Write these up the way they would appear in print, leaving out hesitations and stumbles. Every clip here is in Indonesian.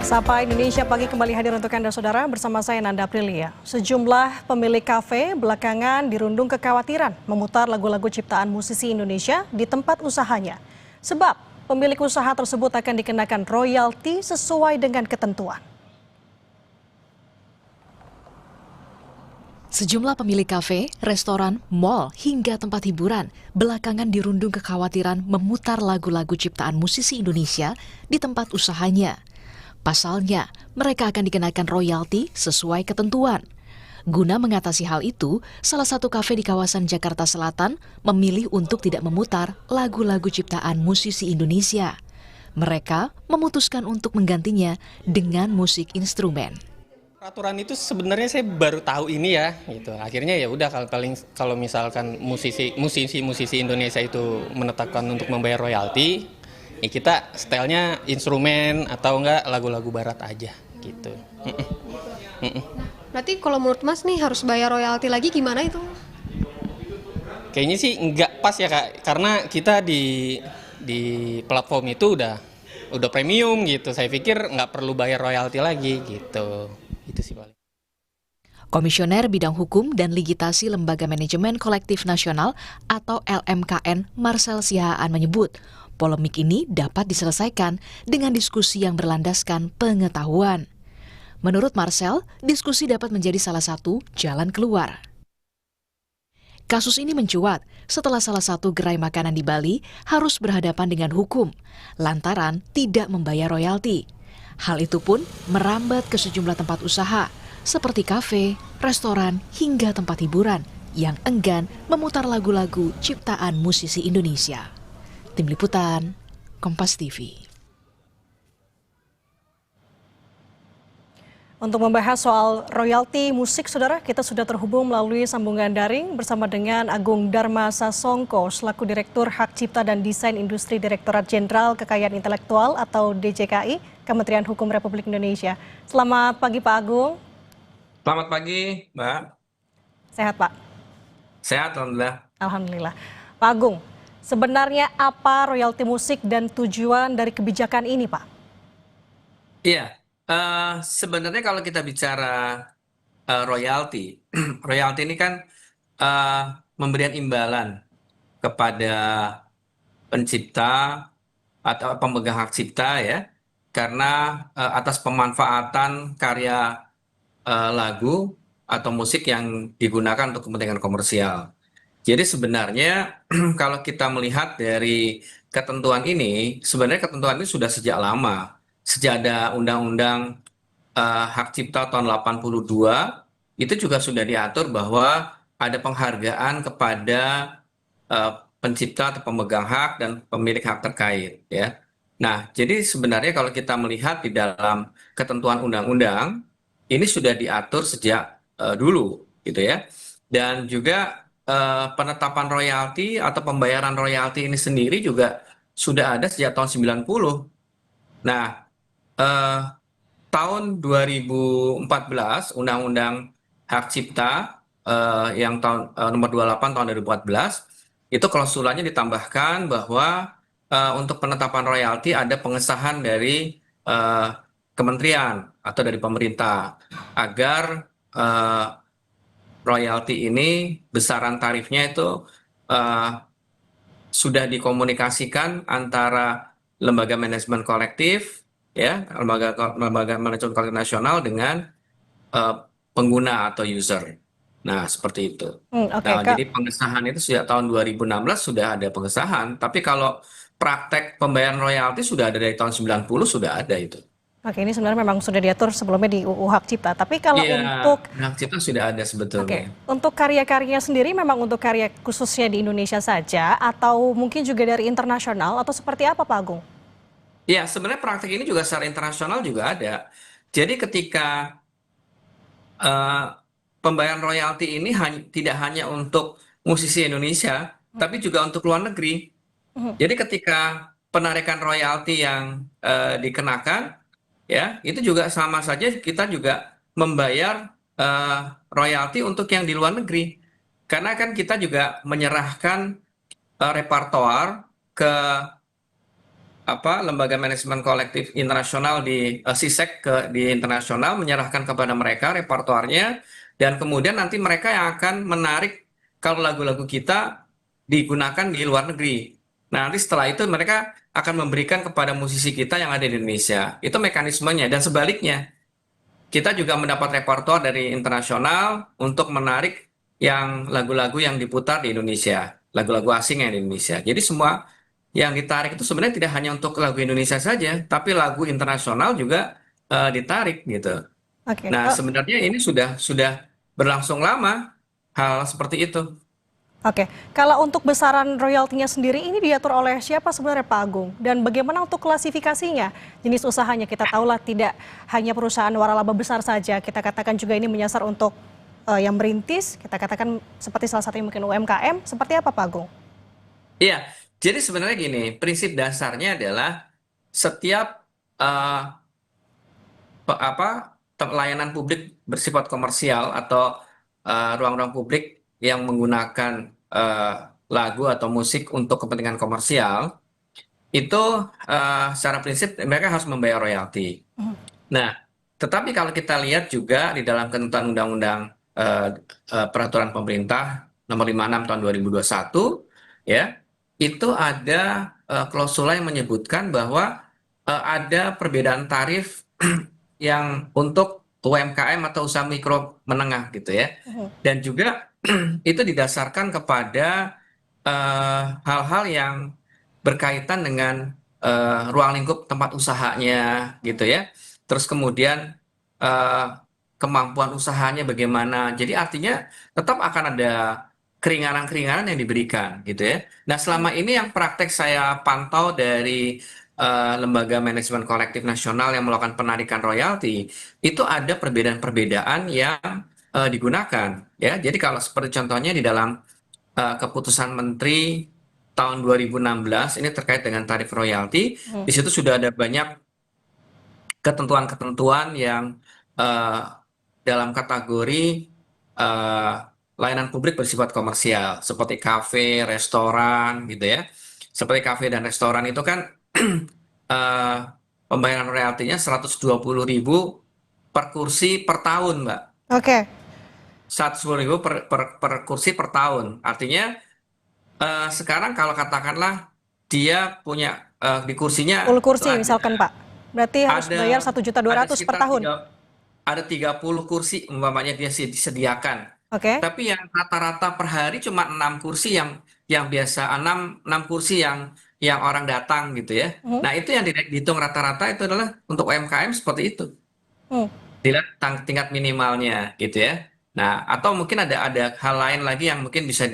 Sapa Indonesia Pagi kembali hadir untuk Anda Saudara bersama saya Nanda Aprilia. Sejumlah pemilik kafe belakangan dirundung kekhawatiran memutar lagu-lagu ciptaan musisi Indonesia di tempat usahanya. Sebab pemilik usaha tersebut akan dikenakan royalti sesuai dengan ketentuan. Sejumlah pemilik kafe, restoran, mal, hingga tempat hiburan belakangan dirundung kekhawatiran memutar lagu-lagu ciptaan musisi Indonesia di tempat usahanya. Pasalnya, mereka akan dikenakan royalti sesuai ketentuan. Guna mengatasi hal itu, salah satu kafe di kawasan Jakarta Selatan memilih untuk tidak memutar lagu-lagu ciptaan musisi Indonesia. Mereka memutuskan untuk menggantinya dengan musik instrumen. Peraturan itu sebenarnya saya baru tahu ini ya, gitu. Akhirnya ya udah kalau misalkan musisi Indonesia itu menetapkan untuk membayar royalti, ya kita stylenya instrumen atau enggak lagu-lagu barat aja, gitu. Berarti kalau menurut Mas nih harus bayar royalti lagi gimana itu? Kayaknya sih nggak pas ya Kak, karena kita di platform itu udah premium gitu. Saya pikir nggak perlu bayar royalti lagi gitu. Itu sih paling. Komisioner Bidang Hukum dan Ligitasi Lembaga Manajemen Kolektif Nasional atau LMKN Marcel Sihaan menyebut, polemik ini dapat diselesaikan dengan diskusi yang berlandaskan pengetahuan. Menurut Marcel, diskusi dapat menjadi salah satu jalan keluar. Kasus ini mencuat setelah salah satu gerai makanan di Bali harus berhadapan dengan hukum lantaran tidak membayar royalti. Hal itu pun merambat ke sejumlah tempat usaha seperti kafe, restoran, hingga tempat hiburan yang enggan memutar lagu-lagu ciptaan musisi Indonesia. Tim Liputan, Kompas TV. Untuk membahas soal royalti musik, Saudara, kita sudah terhubung melalui sambungan daring bersama dengan Agung Dharma Sasongko, selaku Direktur Hak Cipta dan Desain Industri Direktorat Jenderal Kekayaan Intelektual atau DJKI, Kementerian Hukum Republik Indonesia. Selamat pagi Pak Agung. Selamat pagi, Mbak. Sehat Pak? Sehat, Alhamdulillah. Alhamdulillah. Pak Agung, sebenarnya apa royalti musik dan tujuan dari kebijakan ini, Pak? Iya, sebenarnya kalau kita bicara royalti, royalti ini kan memberikan imbalan kepada pencipta atau pemegang hak cipta ya, karena atas pemanfaatan karya lagu atau musik yang digunakan untuk kepentingan komersial. Jadi sebenarnya kalau kita melihat dari ketentuan ini, sebenarnya ketentuan ini sudah sejak lama. Sejak ada Undang-Undang Hak Cipta tahun 82, itu juga sudah diatur bahwa ada penghargaan kepada pencipta atau pemegang hak dan pemilik hak terkait. Ya. Nah, jadi sebenarnya kalau kita melihat di dalam ketentuan undang-undang, ini sudah diatur sejak dulu, gitu ya. Dan juga penetapan royalti atau pembayaran royalti ini sendiri juga sudah ada sejak tahun 90. Nah, tahun 2014 Undang-Undang Hak Cipta yang tahun nomor 28 tahun 2014 itu klausulanya ditambahkan bahwa untuk penetapan royalti ada pengesahan dari kementerian atau dari pemerintah agar royalti ini besaran tarifnya itu sudah dikomunikasikan antara lembaga manajemen kolektif ya, lembaga manajemen kolektif nasional dengan pengguna atau user. Nah, seperti itu. Oke, Nah, Kak. jadi pengesahan itu sejak tahun 2016 sudah ada pengesahan, tapi kalau praktek pembayaran royalti sudah ada dari tahun 90 sudah ada itu. Oke, ini sebenarnya memang sudah diatur sebelumnya di UU Hak Cipta. Tapi kalau Iya, untuk hak cipta sudah ada sebetulnya. untuk karya-karyanya sendiri memang untuk karya khususnya di Indonesia saja atau mungkin juga dari internasional atau seperti apa, Pak Agung? Ya, sebenarnya praktek ini juga secara internasional juga ada. Jadi ketika pembayaran royalti ini tidak hanya untuk musisi Indonesia, tapi juga untuk luar negeri. Jadi ketika penarikan royalti yang dikenakan, ya itu juga sama saja kita juga membayar royalti untuk yang di luar negeri. Karena kan kita juga menyerahkan repertoar ke lembaga manajemen kolektif internasional di SISEK di internasional menyerahkan kepada mereka repertoarnya dan kemudian nanti mereka yang akan menarik kalau lagu-lagu kita digunakan di luar negeri. Nah, nanti setelah itu mereka akan memberikan kepada musisi kita yang ada di Indonesia. Itu mekanismenya dan sebaliknya. Kita juga mendapat repertoar dari internasional untuk menarik yang lagu-lagu yang diputar di Indonesia, lagu-lagu asing yang di Indonesia. Jadi semua yang ditarik itu sebenarnya tidak hanya untuk lagu Indonesia saja, tapi lagu internasional juga ditarik gitu. Oke. Nah, sebenarnya ini sudah berlangsung lama hal seperti itu. Oke, kalau untuk besaran royaltinya sendiri ini diatur oleh siapa sebenarnya Pak Agung? Dan bagaimana untuk klasifikasinya? Jenis usahanya kita tahulah tidak hanya perusahaan waralaba besar saja, kita katakan juga ini menyasar untuk yang merintis, kita katakan seperti salah satunya mungkin UMKM, seperti apa Pak Agung? Iya, jadi sebenarnya gini, prinsip dasarnya adalah setiap eh, layanan publik bersifat komersial atau ruang-ruang publik yang menggunakan lagu atau musik untuk kepentingan komersial itu secara prinsip mereka harus membayar royalti. Nah, tetapi kalau kita lihat juga di dalam ketentuan undang-undang peraturan pemerintah nomor 56 tahun 2021 ya, itu ada klausula yang menyebutkan bahwa ada perbedaan tarif yang untuk UMKM atau usaha mikro menengah gitu ya. Dan juga itu didasarkan kepada hal-hal yang berkaitan dengan ruang lingkup tempat usahanya gitu ya. Terus kemudian eh, kemampuan usahanya bagaimana. Jadi artinya tetap akan ada keringanan-keringanan yang diberikan gitu ya. Nah, selama ini yang praktek saya pantau dari lembaga manajemen kolektif nasional yang melakukan penarikan royalti, itu ada perbedaan-perbedaan yang digunakan ya. Jadi kalau seperti contohnya di dalam keputusan Menteri tahun 2016 ini terkait dengan tarif royalti, di situ sudah ada banyak ketentuan-ketentuan yang eh, dalam kategori eh, layanan publik bersifat komersial, seperti kafe, restoran, gitu ya. Seperti kafe dan restoran itu kan eh, pembayaran royaltinya 120.000 per kursi per tahun, Mbak. Oke, 110.000 per kursi per tahun. Artinya sekarang kalau katakanlah dia punya di kursinya full itu kursi misalkan Pak, berarti harus bayar ada 1.200.000 per sekitar tahun. ada 30 kursi umpamanya dia disediakan. Oke. Tapi yang rata-rata per hari cuma 6 kursi yang biasa 6 kursi yang orang datang gitu ya. Mhm. Nah, itu yang dihitung rata-rata itu adalah untuk UMKM seperti itu. Hmm. Dilihat tingkat minimalnya gitu ya. Nah, atau mungkin ada hal lain lagi yang mungkin bisa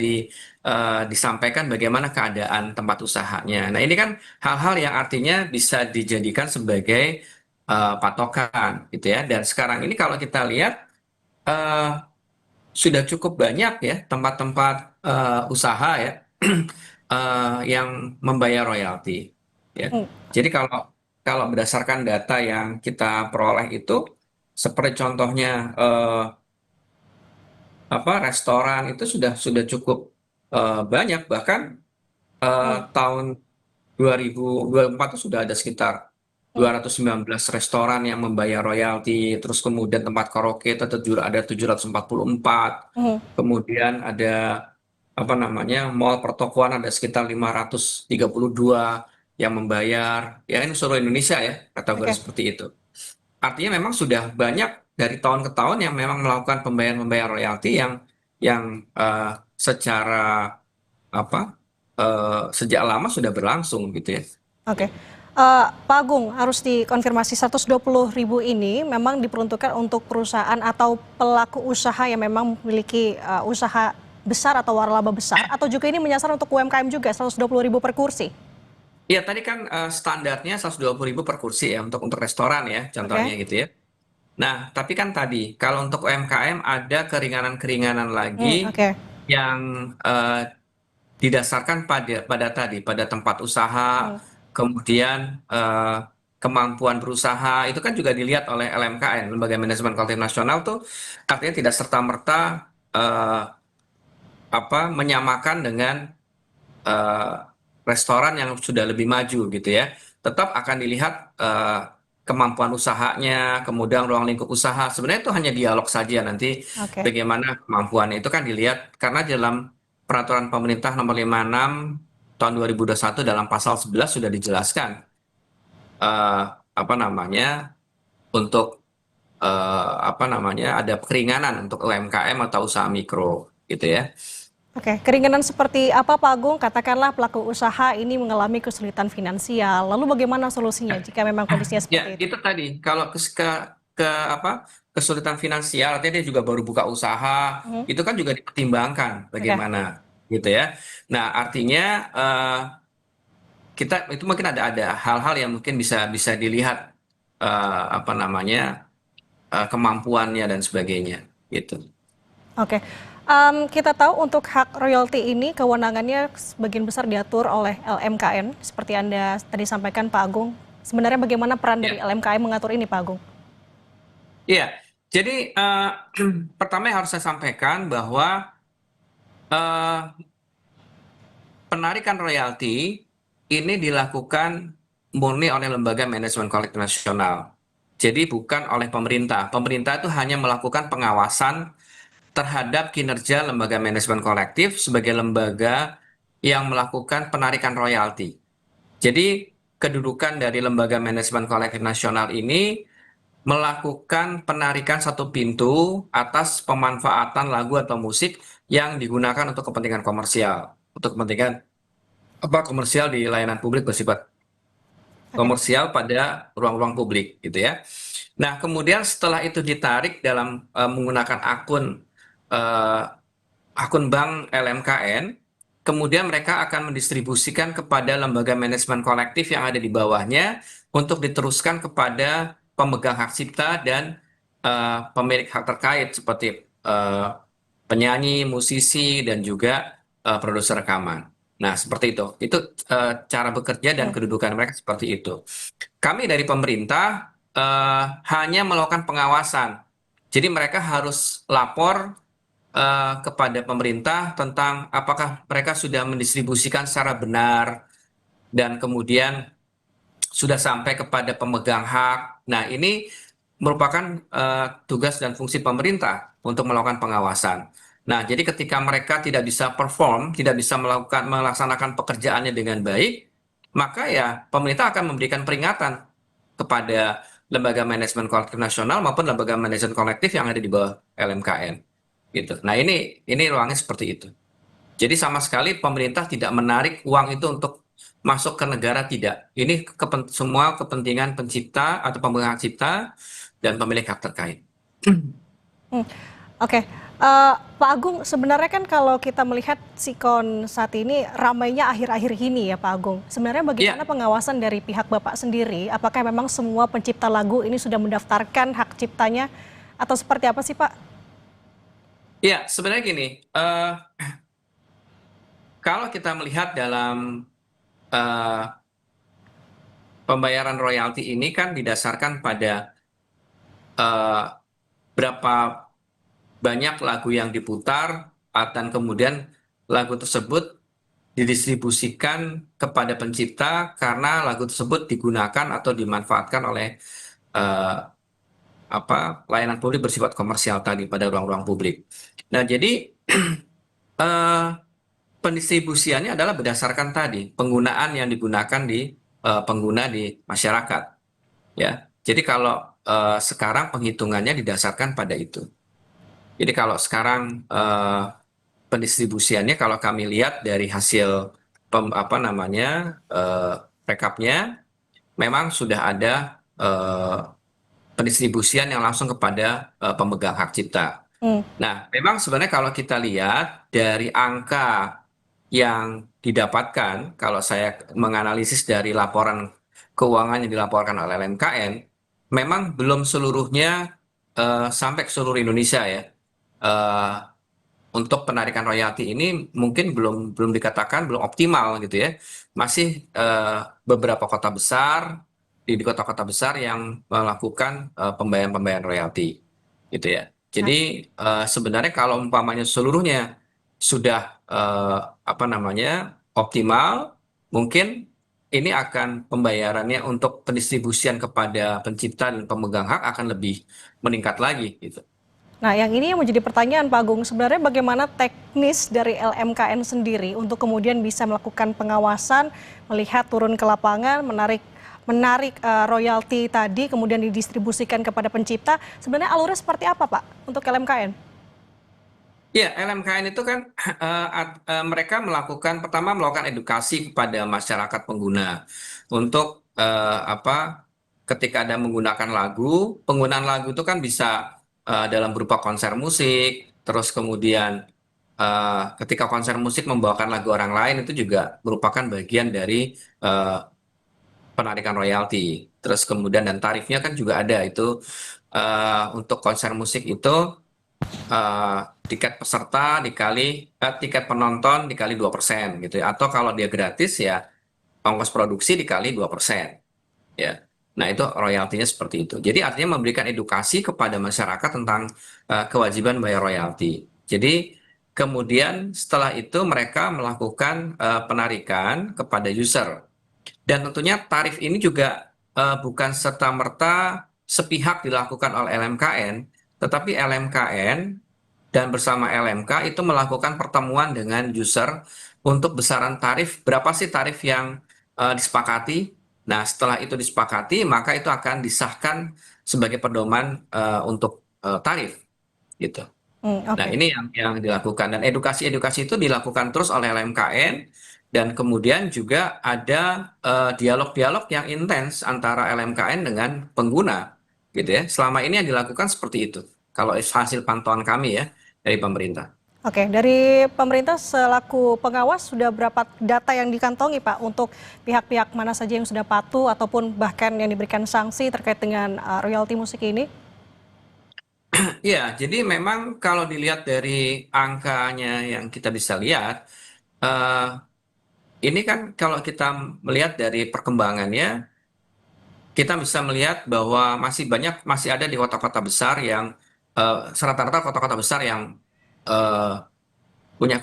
disampaikan bagaimana keadaan tempat usahanya. Nah, ini kan hal-hal yang artinya bisa dijadikan sebagai patokan gitu ya. Dan sekarang ini kalau kita lihat eh, sudah cukup banyak ya tempat-tempat usaha ya yang membayar royalti ya. Hmm. Jadi kalau kalau berdasarkan data yang kita peroleh itu seperti contohnya restoran itu sudah cukup banyak, bahkan tahun 2024 itu sudah ada sekitar 219 restoran yang membayar royalti, terus kemudian tempat karaoke itu ada 744, Hmm. kemudian ada apa namanya mall pertokoan ada sekitar 532 yang membayar, ya ini seluruh Indonesia ya kategori Oke. seperti itu. Artinya memang sudah banyak dari tahun ke tahun yang memang melakukan pembayaran royalti yang secara apa sejak lama sudah berlangsung gitu ya. Oke. Pak Agung, harus dikonfirmasi 120.000 ini memang diperuntukkan untuk perusahaan atau pelaku usaha yang memang memiliki usaha besar atau waralaba besar, atau juga ini menyasar untuk UMKM juga 120.000 per kursi? Iya tadi kan standarnya 120.000 per kursi ya untuk restoran ya contohnya Oke. gitu ya. Nah tapi kan tadi kalau untuk UMKM ada keringanan-keringanan lagi Oke. yang didasarkan pada tempat usaha, kemudian kemampuan berusaha itu kan juga dilihat oleh LMKN, Lembaga Manajemen Kolektif Nasional tuh artinya tidak serta-merta menyamakan dengan restoran yang sudah lebih maju gitu ya. tetap akan dilihat kemampuan usahanya, kemudian ruang lingkup usaha. Sebenarnya itu hanya dialog saja, nanti Oke. bagaimana kemampuannya itu kan dilihat, karena dalam peraturan pemerintah nomor 56 tahun 2021 dalam pasal 11 sudah dijelaskan apa namanya untuk apa namanya ada keringanan untuk UMKM atau usaha mikro gitu ya. Oke, keringanan seperti apa Pak Agung? Katakanlah pelaku usaha ini mengalami kesulitan finansial, lalu bagaimana solusinya jika memang kondisinya Ya, seperti itu? itu tadi. Kalau ke apa kesulitan finansial, artinya dia juga baru buka usaha, Mhm. itu kan juga dipertimbangkan Oke, bagaimana gitu ya. Nah, artinya kita itu mungkin ada hal-hal yang mungkin bisa bisa dilihat apa namanya kemampuannya dan sebagainya gitu. oke. Kita tahu untuk hak royalti ini kewenangannya sebagian besar diatur oleh LMKN, seperti Anda tadi sampaikan Pak Agung. Sebenarnya bagaimana peran dari Ya, LMKN mengatur ini Pak Agung? iya. Jadi pertama yang harus saya sampaikan bahwa eh, penarikan royalti ini dilakukan murni oleh lembaga manajemen kolektif nasional. Jadi bukan oleh pemerintah. Pemerintah itu hanya melakukan pengawasan terhadap kinerja lembaga manajemen kolektif sebagai lembaga yang melakukan penarikan royalti. Jadi kedudukan dari lembaga manajemen kolektif nasional ini melakukan penarikan satu pintu atas pemanfaatan lagu atau musik yang digunakan untuk kepentingan komersial, untuk kepentingan apa komersial di layanan publik bersifat Oke. komersial pada ruang-ruang publik gitu ya. Nah, kemudian setelah itu ditarik dalam menggunakan eh, akun bank LMKN, kemudian mereka akan mendistribusikan kepada lembaga manajemen kolektif yang ada di bawahnya untuk diteruskan kepada pemegang hak cipta dan pemilik hak terkait seperti penyanyi, musisi, dan juga produser rekaman. Nah, seperti itu. Itu cara bekerja dan Hmm. kedudukan mereka seperti itu. Kami dari pemerintah hanya melakukan pengawasan. Jadi mereka harus lapor kepada pemerintah tentang apakah mereka sudah mendistribusikan secara benar dan kemudian sudah sampai kepada pemegang hak. Nah, ini merupakan tugas dan fungsi pemerintah untuk melakukan pengawasan. Nah, jadi ketika mereka tidak bisa perform, tidak bisa melaksanakan pekerjaannya dengan baik, maka ya pemerintah akan memberikan peringatan kepada lembaga manajemen kolektif nasional maupun lembaga manajemen kolektif yang ada di bawah LMKN. Gitu. Nah, ini ruangnya seperti itu. Jadi sama sekali pemerintah tidak menarik uang itu untuk masuk ke negara, tidak. Ini semua kepentingan pencipta atau pemegang hak cipta dan pemilik hak terkait. Hmm. Oke, Pak Agung, sebenarnya kan kalau kita melihat sikon saat ini ramainya akhir-akhir ini ya Pak Agung. Sebenarnya bagaimana Iya, pengawasan dari pihak Bapak sendiri? Apakah memang semua pencipta lagu ini sudah mendaftarkan hak ciptanya atau seperti apa sih Pak? iya, sebenarnya gini, kalau kita melihat dalam eh, pembayaran royalti ini kan didasarkan pada eh, berapa banyak lagu yang diputar dan kemudian lagu tersebut didistribusikan kepada pencipta karena lagu tersebut digunakan atau dimanfaatkan oleh eh, apa layanan publik bersifat komersial tadi pada ruang-ruang publik. Nah, jadi eh, pendistribusiannya adalah berdasarkan tadi penggunaan yang digunakan di pengguna di masyarakat, ya. Jadi kalau sekarang penghitungannya didasarkan pada itu. Jadi kalau sekarang pendistribusiannya kalau kami lihat dari hasil apa namanya rekapnya memang sudah ada pendistribusian yang langsung kepada pemegang hak cipta. Hmm. Nah, memang sebenarnya kalau kita lihat dari angka yang didapatkan, kalau saya menganalisis dari laporan keuangan yang dilaporkan oleh LMKN, memang belum seluruhnya sampai ke seluruh Indonesia ya. Eh, untuk penarikan royalti ini mungkin belum belum dikatakan belum optimal gitu ya. Masih beberapa kota besar di kota-kota besar yang melakukan pembayaran-pembayaran royalti gitu ya. Jadi sebenarnya kalau umpamanya seluruhnya sudah apa namanya optimal, mungkin ini akan pembayarannya untuk pendistribusian kepada pencipta dan pemegang hak akan lebih meningkat lagi gitu. Nah, yang ini yang menjadi pertanyaan Pak Agung, sebenarnya bagaimana teknis dari LMKN sendiri untuk kemudian bisa melakukan pengawasan, melihat turun ke lapangan, menarik royalti tadi, kemudian didistribusikan kepada pencipta. Sebenarnya alurnya seperti apa Pak untuk LMKN? Ya, LMKN itu kan mereka pertama melakukan edukasi kepada masyarakat pengguna untuk ketika ada menggunakan lagu, penggunaan lagu itu kan bisa dalam berupa konser musik, terus kemudian ketika konser musik membawakan lagu orang lain itu juga merupakan bagian dari eh, penarikan royalti. Terus kemudian dan tarifnya kan juga ada itu untuk konser musik itu tiket peserta tiket penonton dikali 2% gitu ya. Atau kalau dia gratis ya ongkos produksi dikali 2%. Ya. Nah, itu royaltinya seperti itu. Jadi artinya memberikan edukasi kepada masyarakat tentang kewajiban bayar royalti. Jadi kemudian setelah itu mereka melakukan penarikan kepada user. Dan tentunya tarif ini juga bukan serta-merta sepihak dilakukan oleh LMKN, tetapi LMKN dan bersama LMK itu melakukan pertemuan dengan user untuk besaran tarif, berapa sih tarif yang disepakati. Nah, setelah itu disepakati, maka itu akan disahkan sebagai pedoman untuk tarif, gitu. Nah, Oke. ini yang dilakukan dan edukasi-edukasi itu dilakukan terus oleh LMKN dan kemudian juga ada dialog-dialog yang intens antara LMKN dengan pengguna, gitu ya. Selama ini yang dilakukan seperti itu. Kalau hasil pantauan kami ya dari pemerintah. Oke, dari pemerintah selaku pengawas sudah berapa data yang dikantongi Pak untuk pihak-pihak mana saja yang sudah patuh ataupun bahkan yang diberikan sanksi terkait dengan royalti musik ini? Ya, jadi memang kalau dilihat dari angkanya yang kita bisa lihat, eh, ini kan kalau kita melihat dari perkembangannya, kita bisa melihat bahwa masih ada di kota-kota besar yang rata-rata kota-kota besar yang eh, punya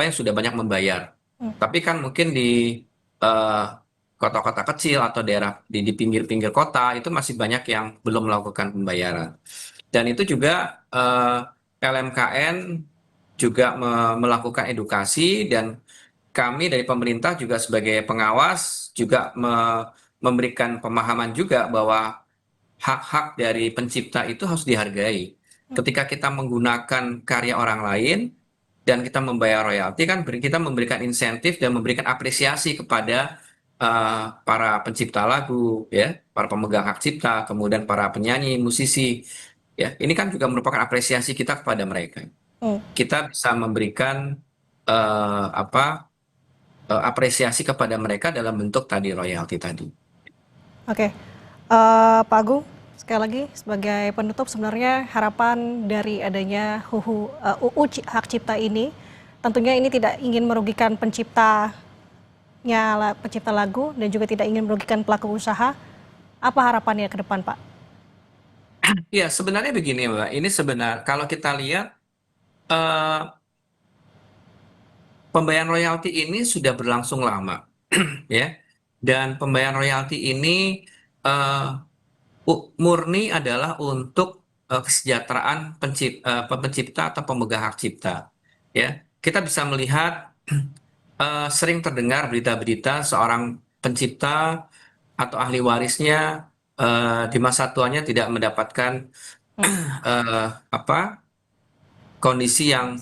yang sudah banyak membayar. Hmm, Tapi kan mungkin di eh, kota-kota kecil atau daerah di pinggir-pinggir kota itu masih banyak yang belum melakukan pembayaran. Dan itu juga LMKN juga melakukan edukasi dan kami dari pemerintah juga sebagai pengawas juga memberikan pemahaman juga bahwa hak-hak dari pencipta itu harus dihargai. Ketika kita menggunakan karya orang lain dan kita membayar royalti kan kita memberikan insentif dan memberikan apresiasi kepada para pencipta lagu ya, para pemegang hak cipta, kemudian para penyanyi, musisi ya. Ini kan juga merupakan apresiasi kita kepada mereka. hmm. Kita bisa memberikan apresiasi kepada mereka dalam bentuk tadi royalti tadi. Oke, Pak Agung, sekali lagi sebagai penutup sebenarnya harapan dari adanya Hak Cipta ini, tentunya ini tidak ingin merugikan pencipta lagu dan juga tidak ingin merugikan pelaku usaha. Apa harapannya ke depan, Pak? Ya, sebenarnya begini, Mbak. Ini kalau kita lihat eh, pembayaran royalti ini sudah berlangsung lama, ya. Dan pembayaran royalti ini eh, murni adalah untuk kesejahteraan pencipta atau pemegang hak cipta. Ya, kita bisa melihat sering terdengar berita-berita seorang pencipta atau ahli warisnya di masa tuanya tidak mendapatkan Hmm, apa kondisi yang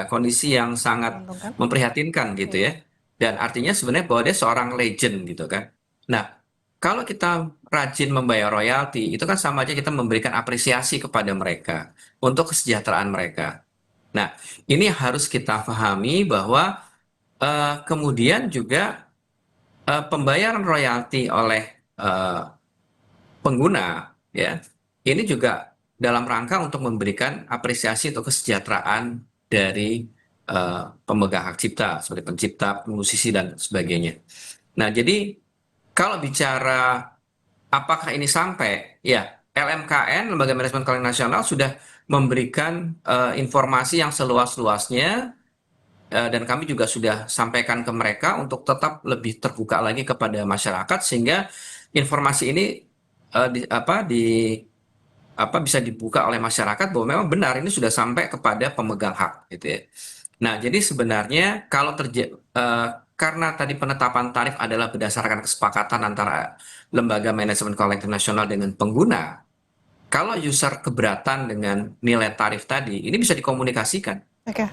kondisi yang sangat menguntungkan? memprihatinkan gitu Iya. ya. Dan artinya sebenarnya bahwa dia seorang legend gitu kan. Nah, kalau kita rajin membayar royalti, itu kan sama aja kita memberikan apresiasi kepada mereka untuk kesejahteraan mereka. Nah, ini harus kita pahami bahwa kemudian juga pembayaran royalti oleh eh, pengguna ya ini juga dalam rangka untuk memberikan apresiasi untuk kesejahteraan dari pemegang hak cipta seperti pencipta, musisi dan sebagainya. Nah, jadi kalau bicara apakah ini sampai ya LMKN Lembaga Manajemen Keuangan Nasional sudah memberikan informasi yang seluas-luasnya dan kami juga sudah sampaikan ke mereka untuk tetap lebih terbuka lagi kepada masyarakat sehingga informasi ini bisa dibuka oleh masyarakat bahwa memang benar ini sudah sampai kepada pemegang hak gitu ya. Nah, jadi sebenarnya karena tadi penetapan tarif adalah berdasarkan kesepakatan antara lembaga manajemen kolektif nasional dengan pengguna, kalau user keberatan dengan nilai tarif tadi, ini bisa dikomunikasikan. Oke.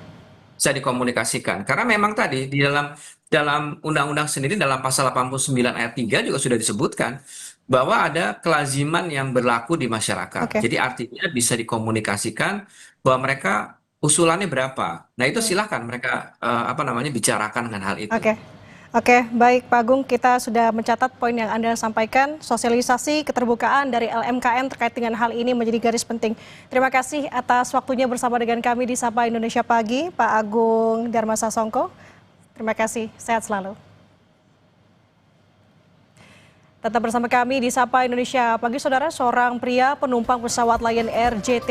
Bisa dikomunikasikan. Karena memang tadi di dalam undang-undang sendiri dalam pasal 89 ayat 3 juga sudah disebutkan bahwa ada kelaziman yang berlaku di masyarakat. Oke. Jadi artinya bisa dikomunikasikan bahwa mereka usulannya berapa. Nah, itu silahkan mereka bicarakan dengan hal itu. Oke. Oke, baik Pak Agung, kita sudah mencatat poin yang Anda sampaikan. Sosialisasi keterbukaan dari LMKN terkait dengan hal ini menjadi garis penting. Terima kasih atas waktunya bersama dengan kami di Sapa Indonesia Pagi, Pak Agung Dharma Sasongko. Terima kasih, sehat selalu. Tetap bersama kami di Sapa Indonesia Pagi, Saudara. Seorang pria penumpang pesawat Lion Air JT